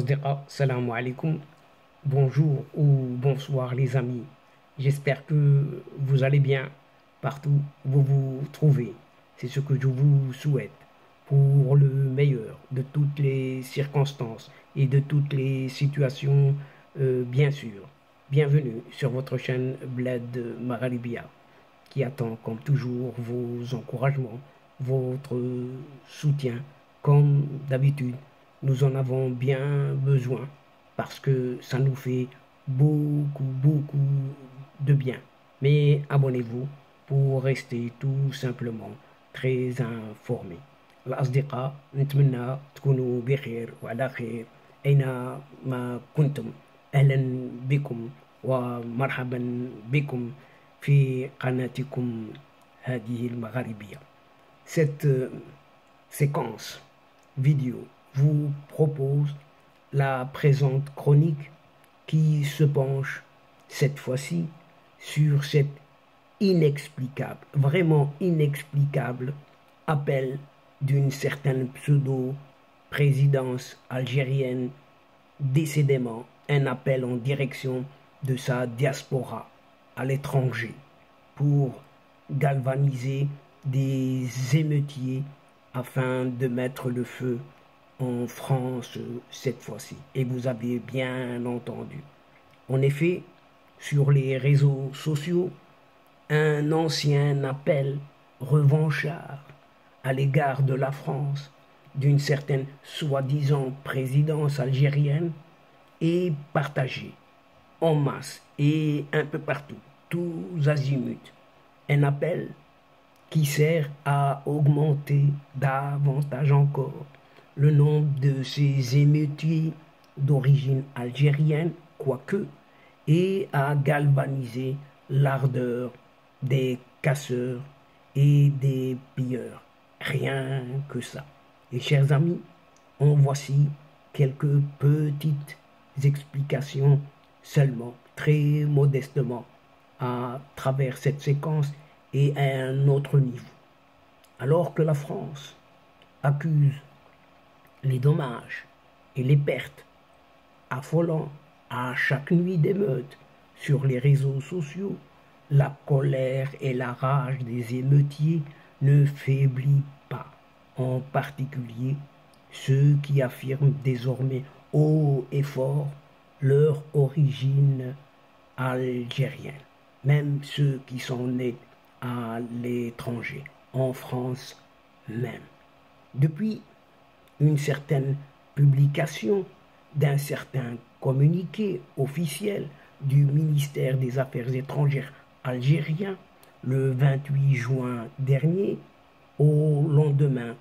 الأصدقاء السلام عليكم. Bonjour ou bonsoir les amis. J'espère que vous allez bien partout où vous vous trouvez. C'est ce que je vous souhaite pour le meilleur de toutes les circonstances et de toutes les situations, bien sûr. Bienvenue sur votre chaîne Bled Magharibia qui attend comme toujours vos encouragements, votre soutien. Comme d'habitude, nous en avons bien besoin parce que ça nous fait beaucoup de bien. Mais abonnez-vous pour rester tout simplement très informé. الأصدقاء نتمنى تكونوا بخير وعلى خير أينما كنتم. أهلا بكم ومرحبا بكم في قناتكم هذه المغاربية. Cette séquence vidéo vous propose la présente chronique qui se penche cette fois-ci sur cet inexplicable, vraiment inexplicable appel d'une certaine pseudo-présidence algérienne, décidément un appel en direction de sa diaspora à l'étranger pour galvaniser des émeutiers afin de mettre le feu en France cette fois-ci. Et vous avez bien entendu. En effet, sur les réseaux sociaux, un ancien appel revanchard à l'égard de la France, d'une certaine soi-disant présidence algérienne, est partagé en masse et un peu partout, tous azimuts. Un appel qui sert à augmenter davantage encore le nombre de ces émeutiers d'origine algérienne, quoique, et à galvaniser l'ardeur des casseurs et des pilleurs. Rien que ça. Et chers amis, en voici quelques petites explications seulement, très modestement, à travers cette séquence et à un autre niveau. Alors que la France accuse les dommages et les pertes affolants à chaque nuit d'émeutes sur les réseaux sociaux, la colère et la rage des émeutiers ne faiblit pas, en particulier ceux qui affirment désormais haut et fort leur origine algérienne, même ceux qui sont nés à l'étranger, en France même. Depuis une certaine publication d'un certain communiqué officiel du ministère des Affaires étrangères algérien le 28 juin dernier, au lendemain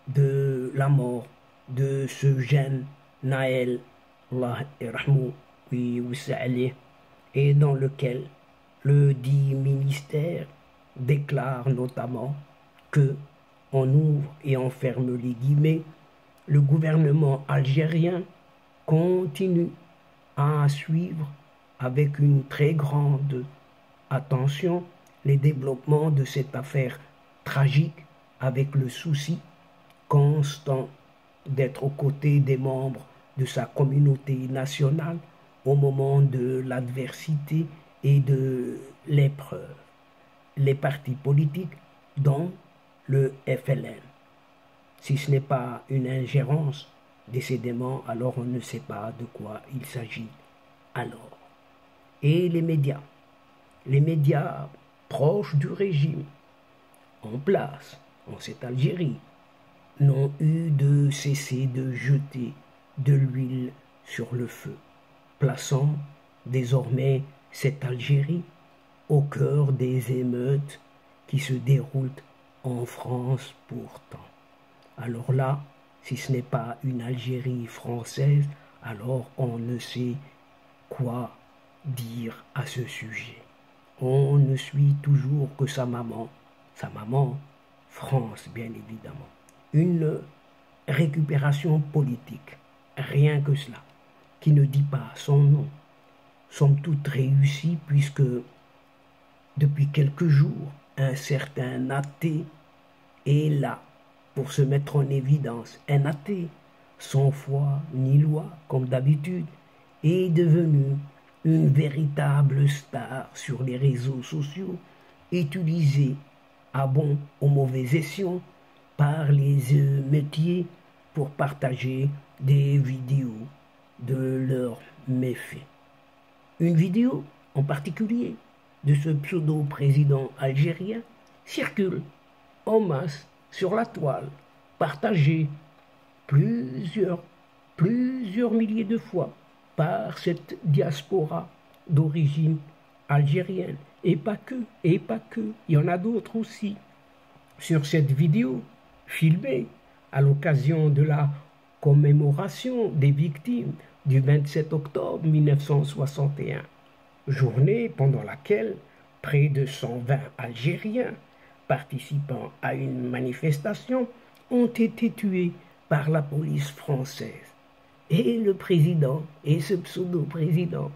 de la mort de ce jeune Naël, Allah irhamou, et dans lequel le dit ministère déclare notamment que, on ouvre et on ferme les guillemets, le gouvernement algérien continue à suivre avec une très grande attention les développements de cette affaire tragique avec le souci constant d'être aux côtés des membres de sa communauté nationale au moment de l'adversité et de l'épreuve. Les partis politiques, dont le FLN. Si ce n'est pas une ingérence, décidément, alors on ne sait pas de quoi il s'agit alors. Et les médias proches du régime en place en cette Algérie n'ont eu de cesser de jeter de l'huile sur le feu, plaçant désormais cette Algérie au cœur des émeutes qui se déroulent en France pourtant. Alors là, si ce n'est pas une Algérie française, alors on ne sait quoi dire à ce sujet. On ne suit toujours que sa maman France bien évidemment. Une récupération politique, rien que cela, qui ne dit pas son nom, somme toute réussie puisque depuis quelques jours, un certain athée est là pour se mettre en évidence. Un athée sans foi ni loi, comme d'habitude, est devenu une véritable star sur les réseaux sociaux, utilisée à bon ou mauvais escient par les métiers pour partager des vidéos de leurs méfaits. Une vidéo en particulier de ce pseudo-président algérien circule en masse sur la toile, partagée plusieurs milliers de fois par cette diaspora d'origine algérienne. Et pas que, il y en a d'autres aussi. Sur cette vidéo, filmée à l'occasion de la commémoration des victimes du 27 octobre 1961, journée pendant laquelle près de 120 Algériens participant à une manifestation ont été tués par la police française. Et le président et ce pseudo-président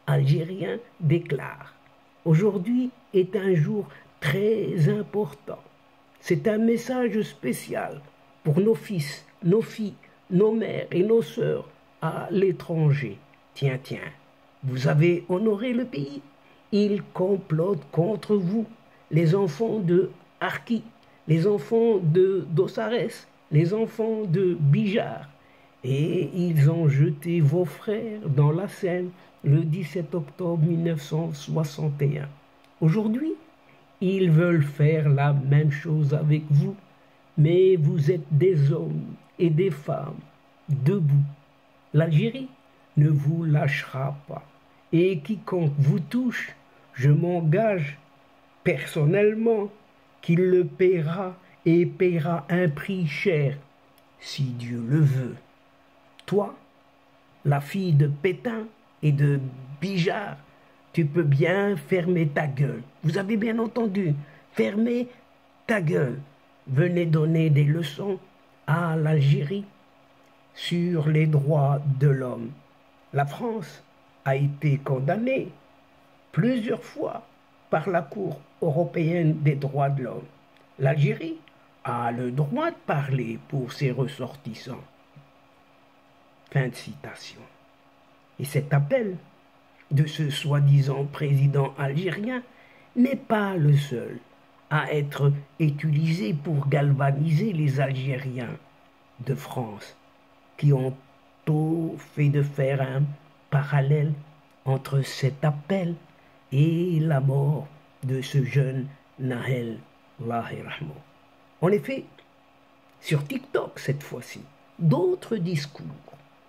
algérien déclarent: aujourd'hui est un jour très important. C'est un message spécial pour nos fils, nos filles, nos mères et nos sœurs à l'étranger. Tiens, vous avez honoré le pays. Ils complotent contre vous, les enfants de Arki, les enfants de Dosarès, les enfants de Bijar. Et ils ont jeté vos frères dans la Seine le 17 octobre 1961. Aujourd'hui, ils veulent faire la même chose avec vous, mais vous êtes des hommes et des femmes debout. L'Algérie ne vous lâchera pas. Et quiconque vous touche, je m'engage personnellement qu'il le paiera et paiera un prix cher, si Dieu le veut. Toi, la fille de Pétain et de Bijar, tu peux bien fermer ta gueule. Vous avez bien entendu, fermez ta gueule. Venez donner des leçons à l'Algérie sur les droits de l'homme. La France a été condamnée plusieurs fois par la Cour européenne des droits de l'homme. L'Algérie a le droit de parler pour ses ressortissants. Fin de citation. Et cet appel de ce soi-disant président algérien n'est pas le seul à être utilisé pour galvaniser les Algériens de France, qui ont tôt fait de faire un parallèle entre cet appel et la mort de ce jeune Nahel Lahirahmo. En effet, sur TikTok cette fois-ci, d'autres discours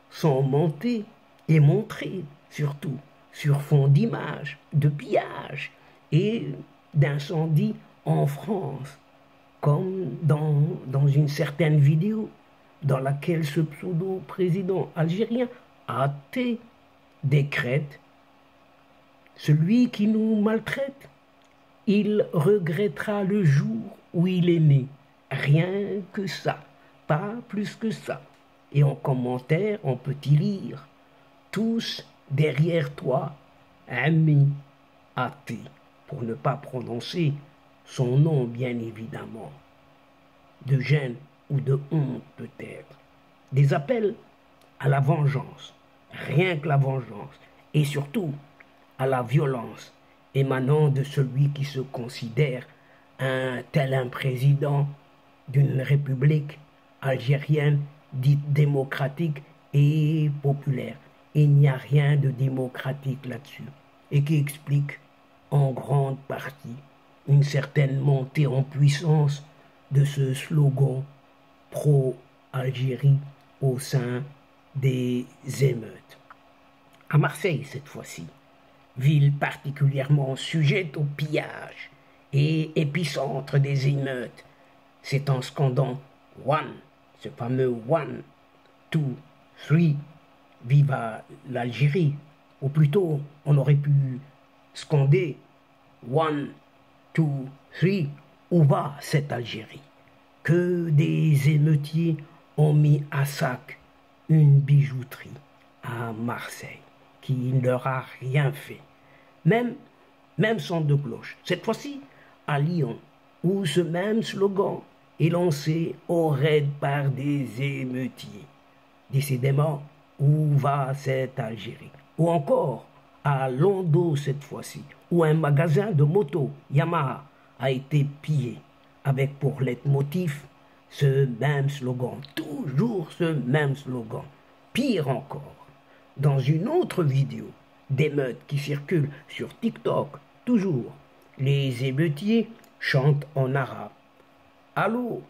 sont montés et montrés, surtout sur fond d'images, de pillages et d'incendies en France, comme dans une certaine vidéo dans laquelle ce pseudo-président algérien athée décrète: celui qui nous maltraite, il regrettera le jour où il est né. Rien que ça, pas plus que ça. Et en commentaire, on peut y lire: tous derrière toi, ami athée, pour ne pas prononcer son nom, bien évidemment. De gêne ou de honte peut-être. Des appels à la vengeance, rien que la vengeance, et surtout à la violence émanant de celui qui se considère un président d'une république algérienne dite démocratique et populaire. Il n'y a rien de démocratique là-dessus, et qui explique en grande partie une certaine montée en puissance de ce slogan pro-Algérie au sein des émeutes. À Marseille cette fois-ci, ville particulièrement sujette au pillage et épicentre des émeutes, c'est en scandant One, ce fameux One, Two, Three, viva l'Algérie, ou plutôt on aurait pu scander One, Two, Three, où va cette Algérie, que des émeutiers ont mis à sac une bijouterie à Marseille qui ne leur a rien fait. Même son de cloche, cette fois-ci à Lyon, où ce même slogan est lancé au raid par des émeutiers. Décidément, où va cette Algérie? Ou encore, à Londo cette fois-ci, où un magasin de moto Yamaha a été pillé, avec pour leitmotiv ce même slogan, toujours ce même slogan. Pire encore, dans une autre vidéo d'émeutes qui circule sur TikTok, toujours, les émeutiers chantent en arabe. Allô,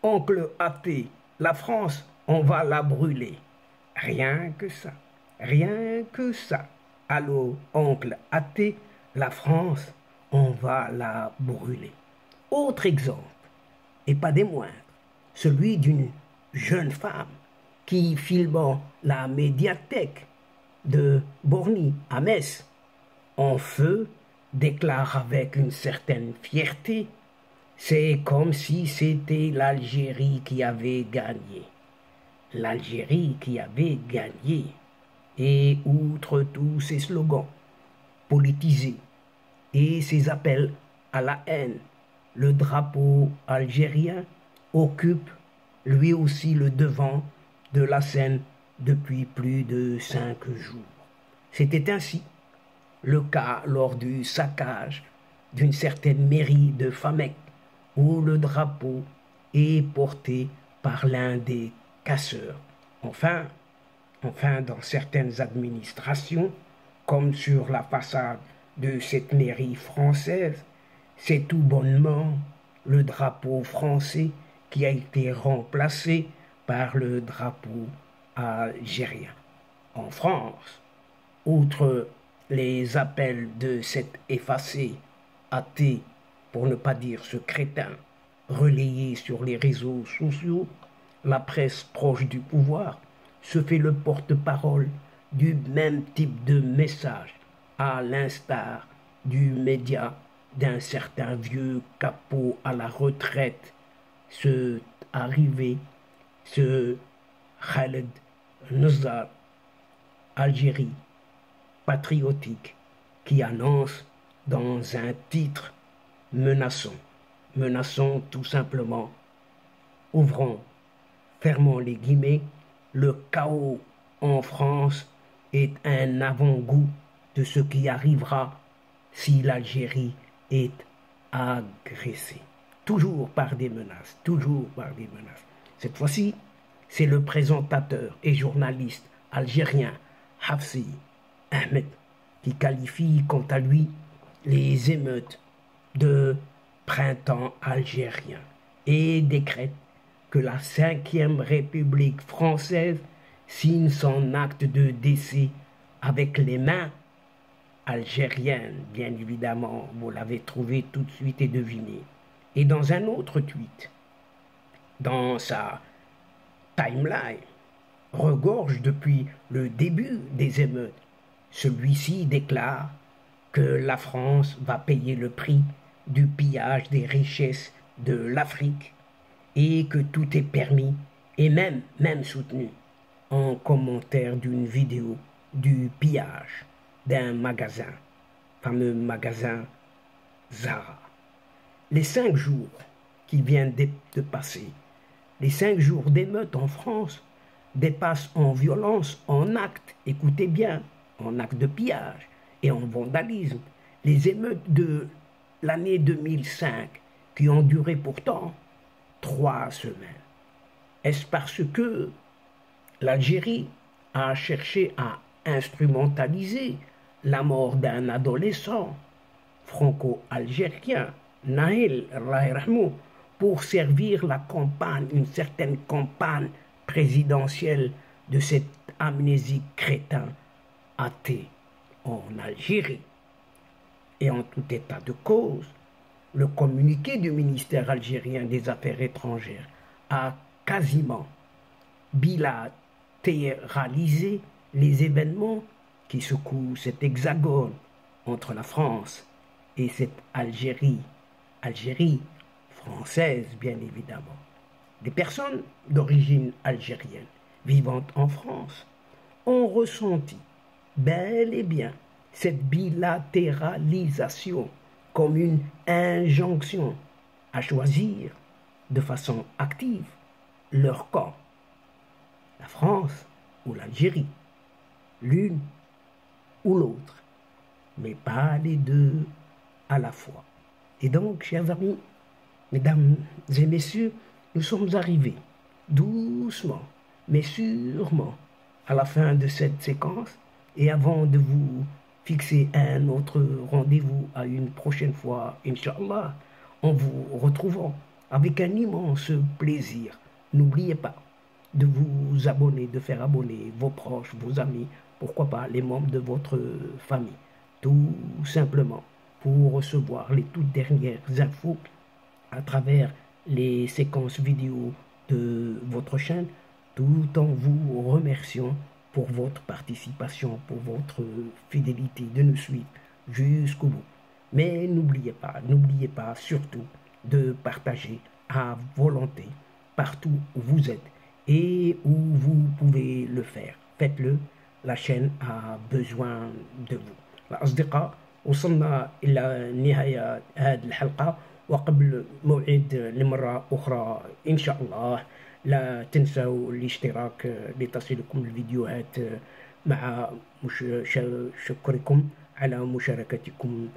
oncle athée, la France, on va la brûler. Rien que ça, rien que ça. Allô, oncle athée, la France, on va la brûler. Autre exemple, et pas des moindres, celui d'une jeune femme qui, filmant la médiathèque de Borny à Metz, en feu, déclare avec une certaine fierté: c'est comme si c'était l'Algérie qui avait gagné. L'Algérie qui avait gagné. Et outre tous ces slogans politisés et ces appels à la haine, le drapeau algérien occupe lui aussi le devant de la scène depuis plus de 5 jours. C'était ainsi le cas lors du saccage d'une certaine mairie de Famec, où le drapeau est porté par l'un des casseurs. Enfin, dans certaines administrations, comme sur la façade de cette mairie française, c'est tout bonnement le drapeau français qui a été remplacé par le drapeau algérien. En France, outre les appels de cet effacé athée, pour ne pas dire ce crétin, relayé sur les réseaux sociaux, la presse proche du pouvoir se fait le porte-parole du même type de message, à l'instar du média d'un certain vieux capot à la retraite, ce Khaled Nozar, Algérie patriotique, qui annonce dans un titre menaçant tout simplement, fermons les guillemets, le chaos en France est un avant-goût de ce qui arrivera si l'Algérie est agressée. Toujours par des menaces, toujours par des menaces. Cette fois-ci, c'est le présentateur et journaliste algérien Hafsi Ahmed qui qualifie quant à lui les émeutes de printemps algérien et décrète que la 5e République française signe son acte de décès avec les mains algériennes, bien évidemment, vous l'avez trouvé tout de suite et deviné. Et dans un autre tweet, dans sa timeline, regorge depuis le début des émeutes, celui-ci déclare que la France va payer le prix du pillage des richesses de l'Afrique et que tout est permis et même soutenu, en commentaire d'une vidéo du pillage d'un magasin, fameux magasin Zara. Les 5 jours qui viennent de passer, les 5 jours d'émeute en France dépassent en violence, en actes, écoutez bien, en actes de pillage et en vandalisme, les émeutes de l'année 2005 qui ont duré pourtant 3 semaines. Est-ce parce que l'Algérie a cherché à instrumentaliser la mort d'un adolescent franco-algérien, Naël Rahimou, pour servir la campagne, une certaine campagne présidentielle de cet amnésique crétin athée en Algérie? Et en tout état de cause, le communiqué du ministère algérien des Affaires étrangères a quasiment bilatéralisé les événements qui secouent cet hexagone entre la France et cette Algérie française bien évidemment. Des personnes d'origine algérienne vivant en France ont ressenti bel et bien cette bilatéralisation comme une injonction à choisir de façon active leur camp. la France ou l'Algérie, l'une ou l'autre, mais pas les deux à la fois. Et donc, chers amis, mesdames et messieurs, nous sommes arrivés doucement, mais sûrement, à la fin de cette séquence. Et avant de vous fixer un autre rendez-vous à une prochaine fois, Inch'Allah, en vous retrouvant avec un immense plaisir. N'oubliez pas de vous abonner, de faire abonner vos proches, vos amis, pourquoi pas les membres de votre famille, tout simplement pour recevoir les toutes dernières infos à travers les séquences vidéo de votre chaîne, tout en vous remerciant pour votre participation, pour votre fidélité de nous suivre jusqu'au bout. Mais n'oubliez pas surtout de partager à volonté partout où vous êtes et où vous pouvez le faire. Faites-le, la chaîne a besoin de vous. الأصدقاء وصلنا إلى نهاية هذه الحلقة، وقبل موعد لمرة أخرى إن شاء الله لا تنسوا الاشتراك لتصلكم الفيديوهات مع شكركم على مشاركتكم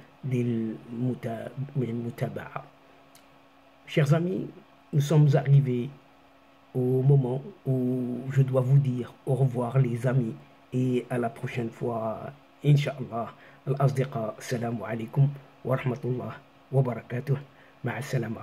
للمتابعة. Chers amis, nous sommes arrivés au moment où je dois vous dire au revoir les amis et à la prochaine fois Inch'Allah. الأصدقاء السلام عليكم ورحمة الله وبركاته. مع السلامة.